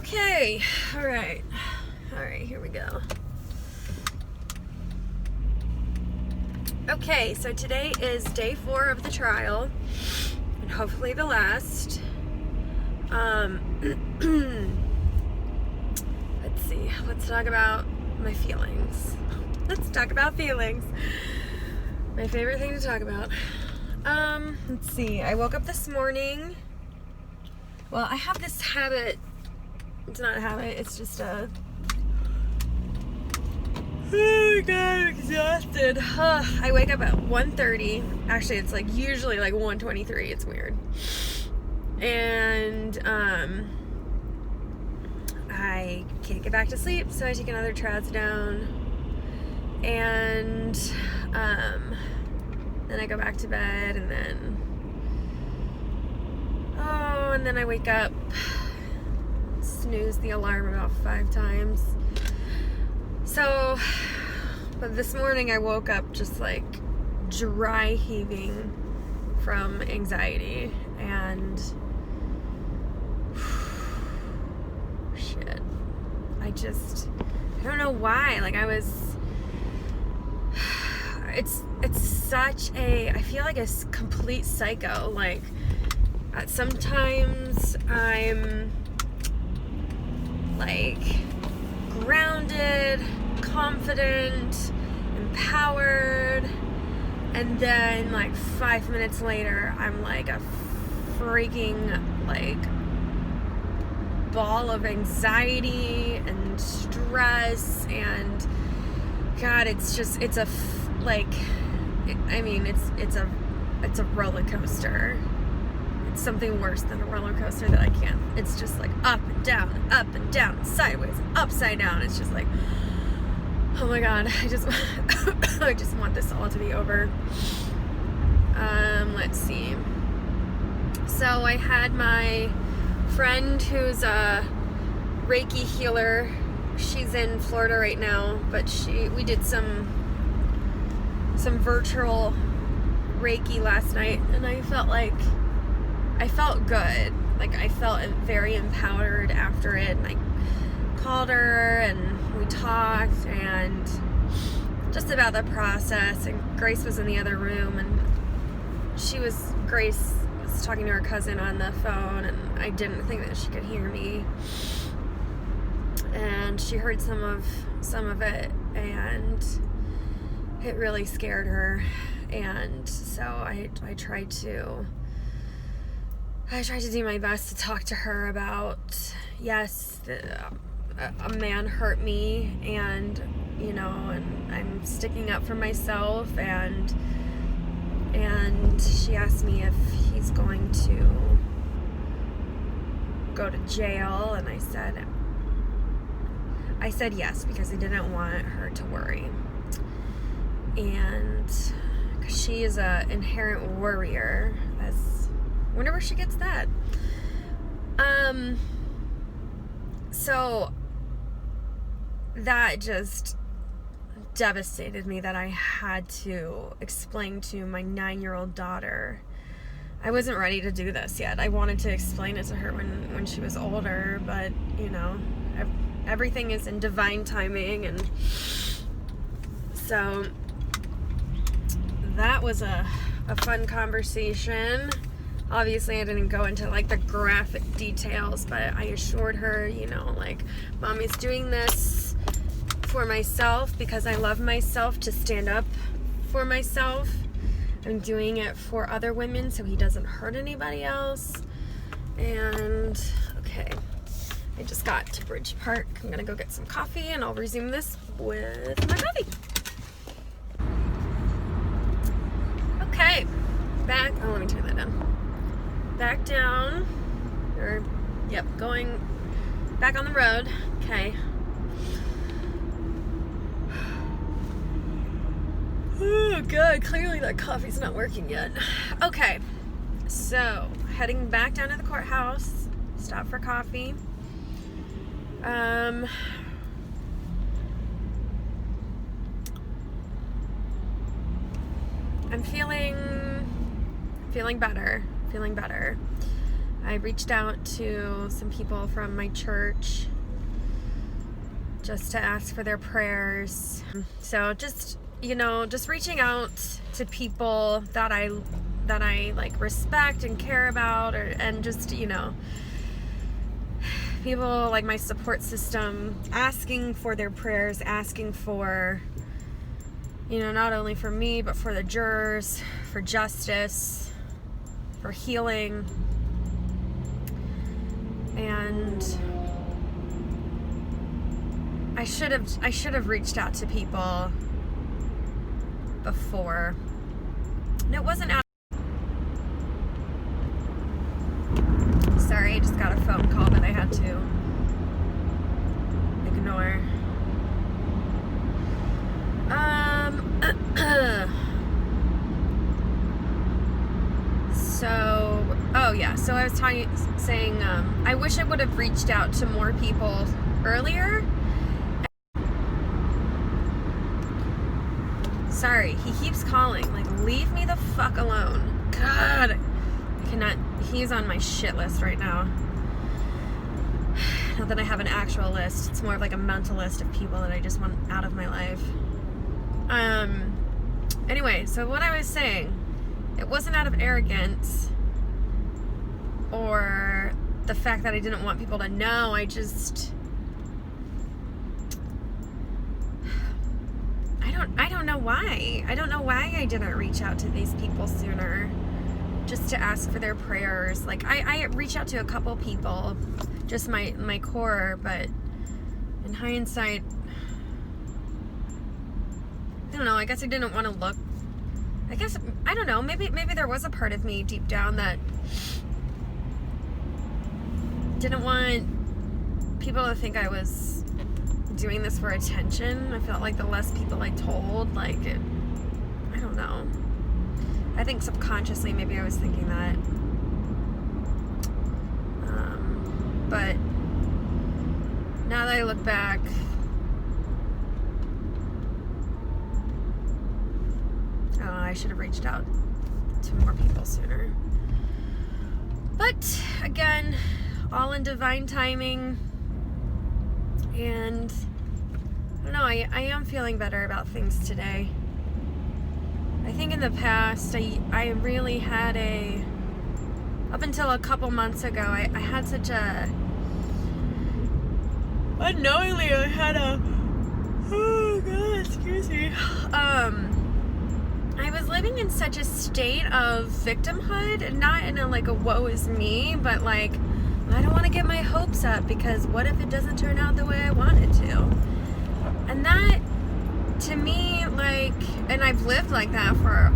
Okay, all right, here we go. Okay, so today is day 4 of the trial, and hopefully the last. Let's see, let's talk about my feelings. Let's talk about feelings. My favorite thing to talk about. Let's see, I woke up this morning. Well, I have this habit. It's not a habit, it's just a... Oh my god, I'm exhausted. I wake up at 1:30. Actually, it's like usually like 1:23. It's weird. And I can't get back to sleep, so I take another trazodone. And then I go back to bed, and then I wake up, snooze the alarm about 5 times. So, but this morning I woke up just like dry heaving from anxiety, and shit, I don't know why, like it's such a, I feel like a complete psycho. Like sometimes I'm like grounded, confident, empowered, and then like 5 minutes later I'm like a freaking like ball of anxiety and stress, and god, it's a roller coaster. It's something worse than a roller coaster that I can't. It's just like up and down, sideways, and upside down. It's just like, oh my god, I just want this all to be over. Let's see. So I had my friend who's a Reiki healer. She's in Florida right now, but we did some virtual Reiki last night, and I felt good. Like I felt very empowered after it, and I called her and we talked and just about the process, and Grace was in the other room, and Grace was talking to her cousin on the phone, and I didn't think that she could hear me, and she heard some of it, and it really scared her. And so I tried to do my best to talk to her about, yes, a man hurt me, and and I'm sticking up for myself, and she asked me if he's going to go to jail, and I said yes, because I didn't want her to worry, and she is a inherent worrier. I wonder where she gets that. So that just devastated me, that I had to explain to my 9-year-old daughter. I wasn't ready to do this yet. I wanted to explain it to her when she was older, but everything is in divine timing, and so that was a fun conversation. Obviously, I didn't go into like the graphic details, but I assured her, like, Mommy's doing this for myself because I love myself, to stand up for myself. I'm doing it for other women so he doesn't hurt anybody else. And okay, I just got to Bridge Park. I'm gonna go get some coffee, and I'll resume this with my coffee. Okay, back. Oh, let me turn that down. Back down, going back on the road. Okay. Oh god, clearly that coffee's not working yet. Okay, so heading back down to the courthouse, stop for coffee. I'm feeling better. I reached out to some people from my church just to ask for their prayers. So just, just reaching out to people that I like respect and care about, and just, people like my support system, asking for their prayers, asking for, not only for me, but for the jurors, for justice, for healing. And I should have reached out to people before. And it wasn't out. Sorry, I just got a phone call that I had to ignore. So I was saying, I wish I would have reached out to more people earlier. Sorry, he keeps calling. Like, leave me the fuck alone. God, I cannot. He's on my shit list right now. Not that I have an actual list. It's more of like a mental list of people that I just want out of my life. Anyway, so what I was saying, it wasn't out of arrogance or the fact that I didn't want people to know. I don't know why. I don't know why I didn't reach out to these people sooner, just to ask for their prayers. Like, I reached out to a couple people, just my core, but in hindsight, I don't know, I guess I didn't want to look. I don't know, maybe there was a part of me deep down that didn't want people to think I was doing this for attention. I felt like the less people I told, like, I don't know. I think subconsciously maybe I was thinking that. But now that I look back, I should have reached out to more people sooner. But again, all in divine timing. And I don't know, I am feeling better about things today. I think in the past, I really had up until a couple months ago, I had such a, unknowingly I had oh God, excuse me. I was living in such a state of victimhood, not in a woe is me, but like, I don't want to get my hopes up because what if it doesn't turn out the way I want it to? And that, to me, and I've lived like that for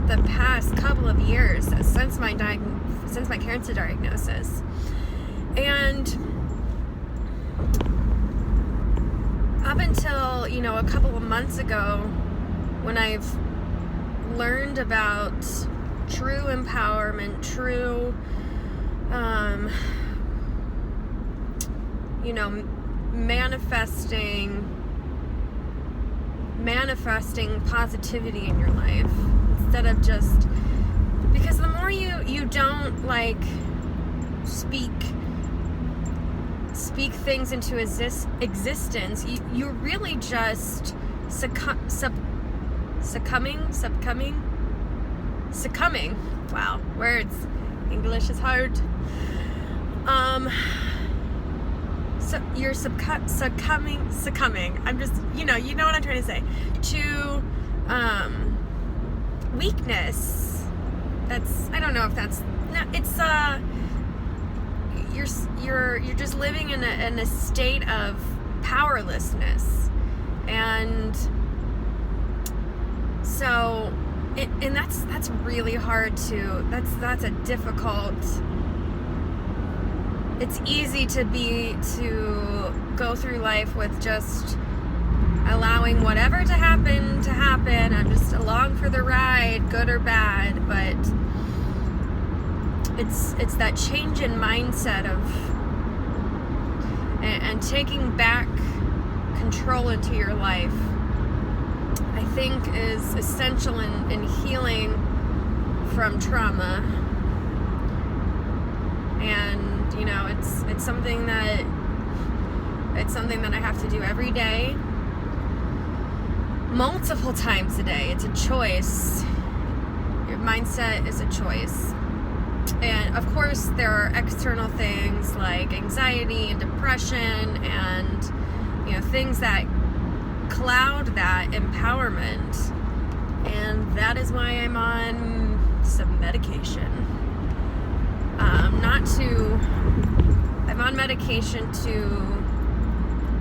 the past couple of years since my cancer diagnosis. And up until, a couple of months ago, when I've learned about true empowerment, true, manifesting positivity in your life, instead of just, because the more you don't speak things into existence, you're really just succumbing. Wow, words. English is hard. So you're succumbing. I'm just, you know what I'm trying to say. To weakness. I don't know if that's, no, it's you're just living in a state of powerlessness, and so and that's really hard to, that's a difficult, it's easy to go through life with just allowing whatever to happen. I'm just along for the ride, good or bad. But it's that change in mindset and taking back control into your life, I think, is essential in healing from trauma. And, you know, it's something that I have to do every day, multiple times a day. It's a choice. Your mindset is a choice. And of course there are external things like anxiety and depression and, you know, things that cloud that empowerment. And that is why I'm on some medication. I'm on medication to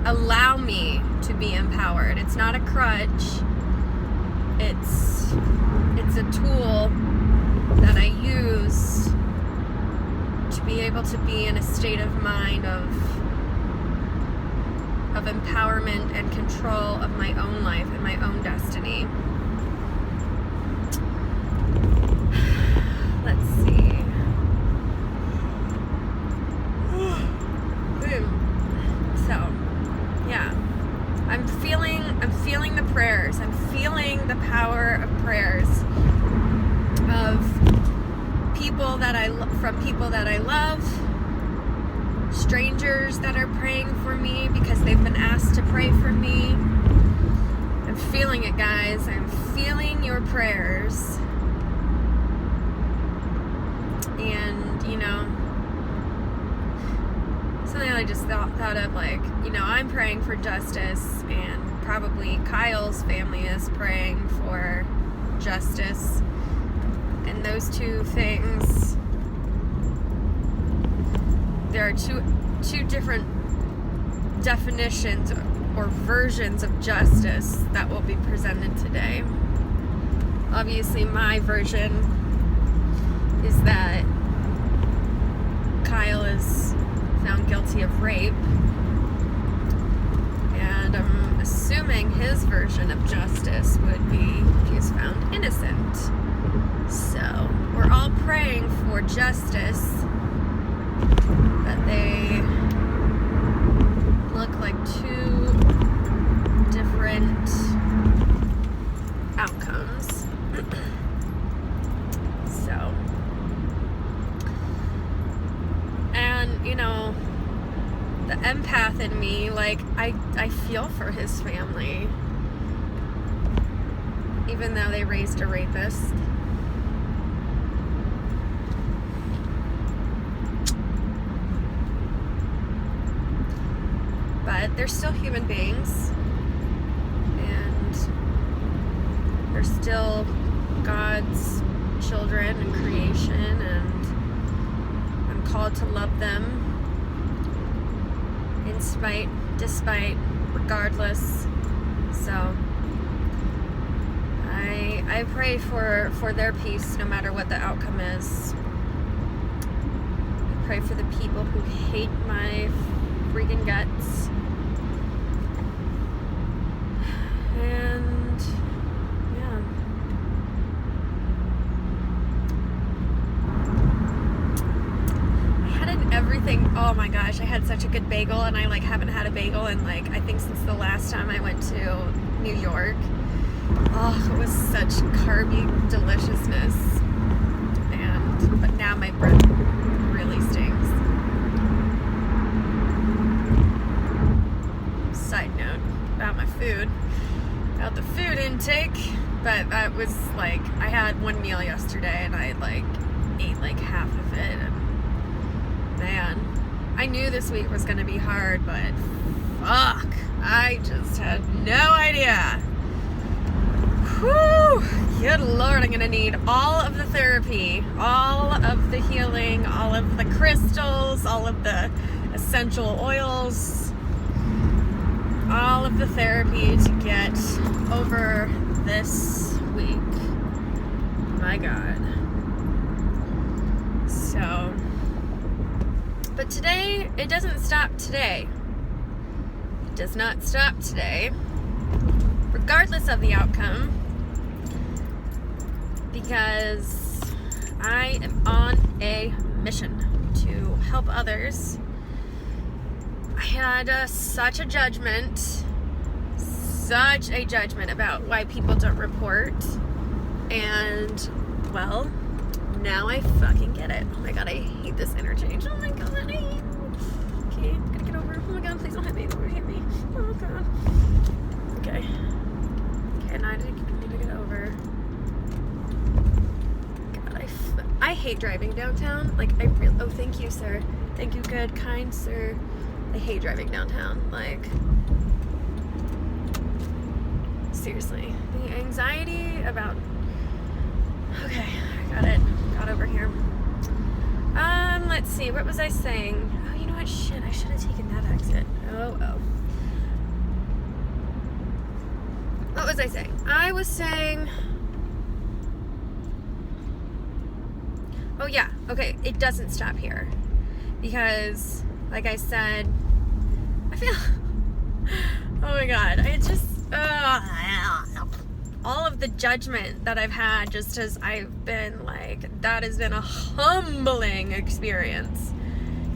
allow me to be empowered. It's not a crutch. It's a tool that I use to be able to be in a state of mind of empowerment and control of my own life and my own destiny. Let's see. So, yeah. I'm feeling the prayers. I'm feeling the power of prayers of people from people that I love, strangers that are praying for me because they've been asked to pray for me. I'm feeling it, guys. I'm feeling your prayers. And, you know, something I just thought of, like, you know, I'm praying for justice, and probably Kyle's family is praying for justice. And those two things, there are two different definitions or versions of justice that will be presented today. Obviously, my version is that Kyle is found guilty of rape, and I'm assuming his version of justice would be he's found innocent. So we're all praying for justice, but they look like two different outcomes. So, and you know, the empath in me, like, I feel for his family, even though they raised a rapist. But they're still human beings, and they're still God's children and creation, and I'm called to love them in spite, despite, regardless. So I pray for their peace no matter what the outcome is. I pray for the people who hate my freaking guts. And yeah. I had everything. Oh my gosh, I had such a good bagel, and I like haven't had a bagel in like I think since the last time I went to New York. Oh, it was such carby deliciousness. But now my breath really stinks. Side note about my food, about the food intake, but that was like, I had one meal yesterday and I like ate like half of it, and man, I knew this week was gonna be hard, but fuck, I just had no idea. Whew, good Lord, I'm gonna need all of the therapy, all of the healing, all of the crystals, all of the essential oils, all of the therapy to get over this week. My God. So, but today, it doesn't stop today. It does not stop today, regardless of the outcome, because I am on a mission to help others. I had such a judgment about why people don't report, and well, Now I fucking get it. Oh my god, I hate this interchange. Oh my god, I hate it. Okay, I'm gonna get over. Oh my god, please don't hit me. Don't hit me. Oh god. Okay. Okay, now I need to get over. God, I hate driving downtown. Like, oh, thank you, sir. Thank you, good, kind sir. I hate driving downtown. Like, seriously. The anxiety about... Okay, I got it. Got over here. Let's see. What was I saying? Oh, you know what? Shit, I should have taken that exit. Oh. What was I saying? I was saying... Oh, yeah. Okay, it doesn't stop here. Because, like I said, I feel... Oh, my God. I just... all of the judgment that I've had just as I've been like, that has been a humbling experience.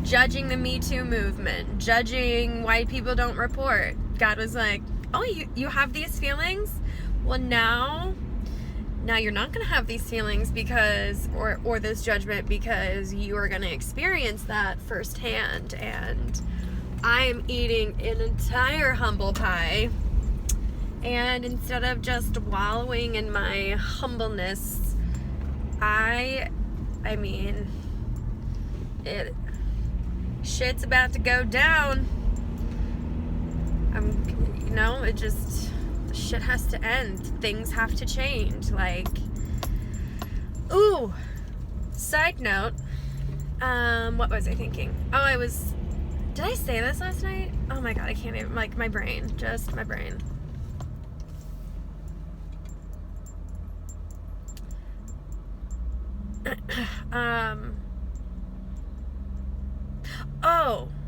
Judging the Me Too movement, judging why people don't report. God was like, oh, you have these feelings? Well, now you're not going to have these feelings because, or this judgment, because you are going to experience that firsthand. And I am eating an entire humble pie. And instead of just wallowing in my humbleness, I mean, shit's about to go down. Shit has to end. Things have to change. Like, ooh, side note, what was I thinking? Did I say this last night? Oh my God, I can't even, like, my brain.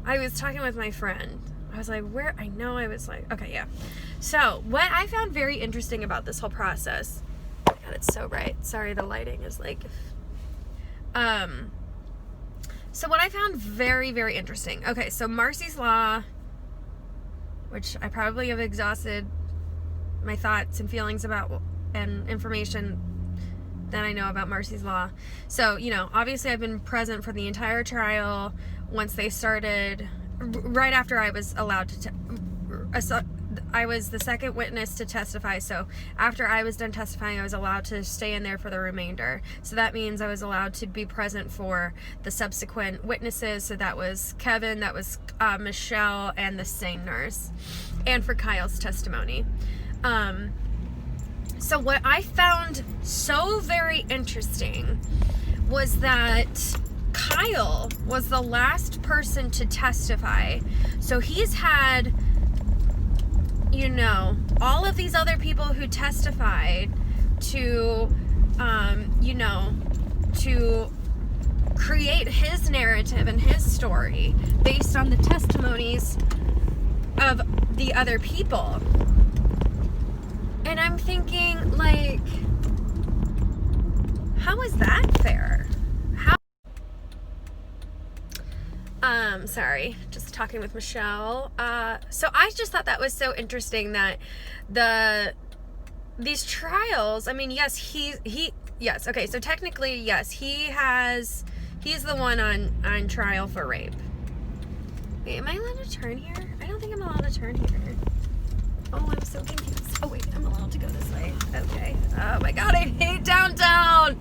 I was talking with my friend. I was like, okay, yeah. So, what I found very interesting about this whole process, God, it's so bright. Sorry, the lighting is like, so what I found very, very interesting. Okay, so Marcy's Law, which I probably have exhausted my thoughts and feelings about and information that I know about Marcy's Law. So, obviously I've been present for the entire trial. Once they started, right after I was allowed to, I was the second witness to testify. So after I was done testifying, I was allowed to stay in there for the remainder. So that means I was allowed to be present for the subsequent witnesses. So that was Kevin, that was Michelle, and the SANE nurse, and for Kyle's testimony. So what I found so very interesting was that Kyle was the last person to testify. So he's had, all of these other people who testified to, to create his narrative and his story based on the testimonies of the other people. And I'm thinking, like, how is that fair? Sorry, just talking with Michelle. So I just thought that was so interesting that these trials, I mean, yes, yes, okay, so technically, yes, he's the one on trial for rape. Wait, am I allowed to turn here? I don't think I'm allowed to turn here. Oh, I'm so confused. Oh, wait, I'm allowed to go this way. Okay. Oh my God, I hate downtown.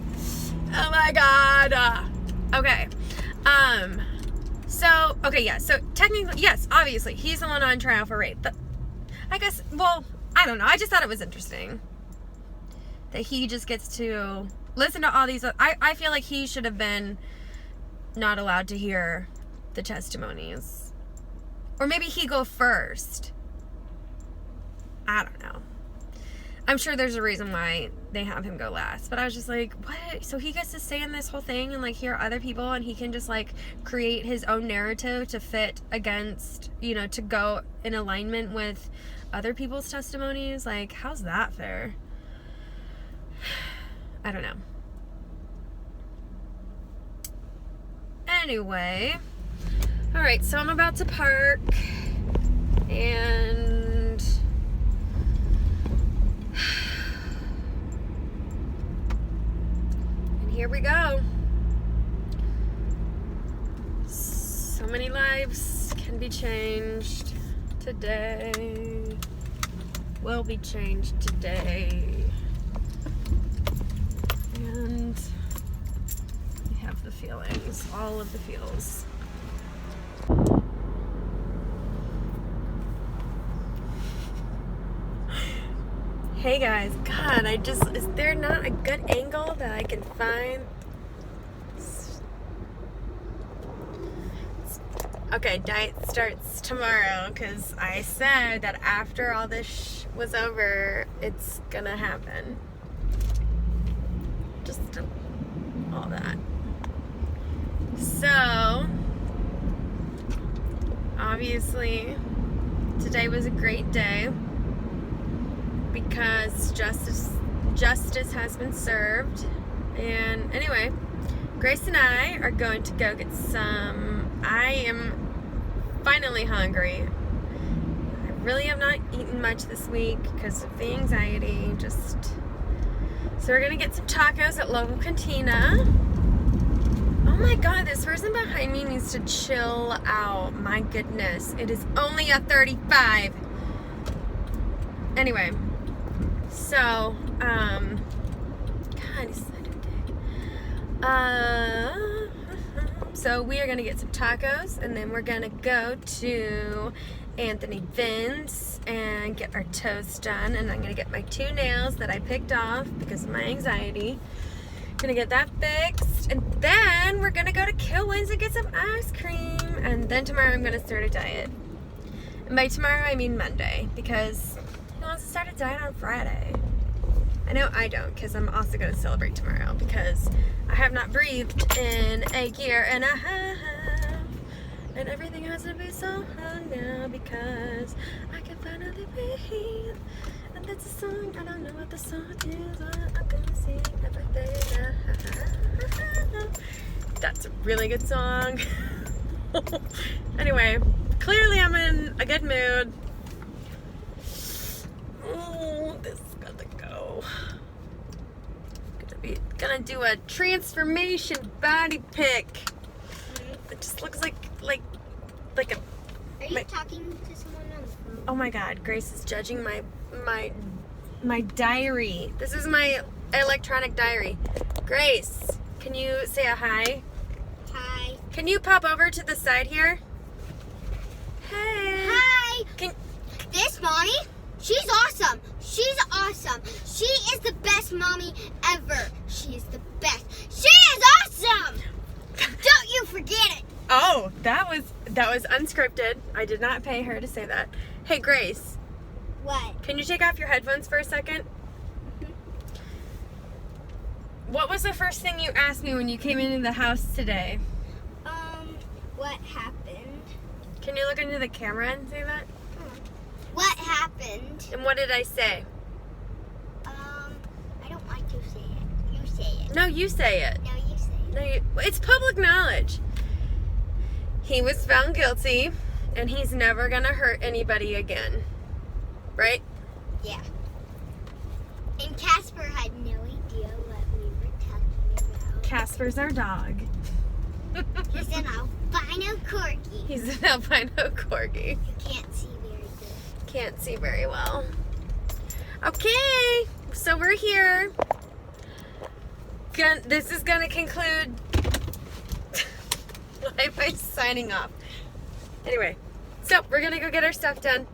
Oh my God. Okay. So, okay, yeah, so technically, yes, obviously, he's the one on trial for rape, but I guess, well, I don't know, I just thought it was interesting that he just gets to listen to all these, I feel like he should have been not allowed to hear the testimonies, or maybe he go first, I don't know. I'm sure there's a reason why they have him go last. But I was just like, what? So he gets to stay in this whole thing and, like, hear other people, and he can just, like, create his own narrative to fit against, to go in alignment with other people's testimonies? Like, how's that fair? I don't know. Anyway. Alright, so I'm about to park. And here we go. So many lives can be changed today. Will be changed today. And we have the feelings, all of the feels. Hey guys, God, is there not a good angle that I can find? Okay, diet starts tomorrow because I said that after all this was over, it's gonna happen. Just all that. So, obviously, today was a great day because justice has been served. And anyway, Grace and I are going to go get I am finally hungry. I really have not eaten much this week because of the anxiety. So we're gonna get some tacos at local cantina. Oh my God, this person behind me needs to chill out. My goodness, it is only a 35. Anyway, so, God, he's such a dick. So we are gonna get some tacos, and then we're gonna go to Anthony Vynn's and get our toes done, and I'm gonna get my 2 nails that I picked off because of my anxiety. Gonna get that fixed, and then we're gonna go to Kilwins and get some ice cream, and then tomorrow I'm gonna start a diet. And by tomorrow I mean Monday, because who wants to start a diet on Friday? I know I don't, because I'm also gonna celebrate tomorrow because I have not breathed in a year and a half, and everything has to be so hard now because I can finally breathe. And that's a song, I don't know what the song is, but I'm gonna sing everything. That's a really good song. Anyway, clearly I'm in a good mood. Oh, this is gonna go. Gonna do a transformation body pic. It just looks like a. Are you talking to someone on the phone? Oh my God, Grace is judging my diary. This is my electronic diary. Grace, can you say a hi? Hi. Can you pop over to the side here? Hey. Hi. This mommy, she's awesome. She's awesome. She is the best mommy ever. She is the best. She is awesome. Don't you forget it. Oh, that was unscripted. I did not pay her to say that. Hey, Grace. What? Can you take off your headphones for a second? Mm-hmm. What was the first thing you asked me when you came into the house today? What happened? Can you look into the camera and say that? What happened? And what did I say? I don't like to say it. You say it. No, you say it. No, you say it. It's public knowledge. He was found guilty, and he's never gonna hurt anybody again. Right? Yeah. And Casper had no idea what we were talking about. Casper's our dog. He's an albino corgi. He's an albino corgi. You can't see very good. Can't see very well. Okay, so we're here. This is gonna conclude. Why am I signing off? Anyway, so we're gonna go get our stuff done.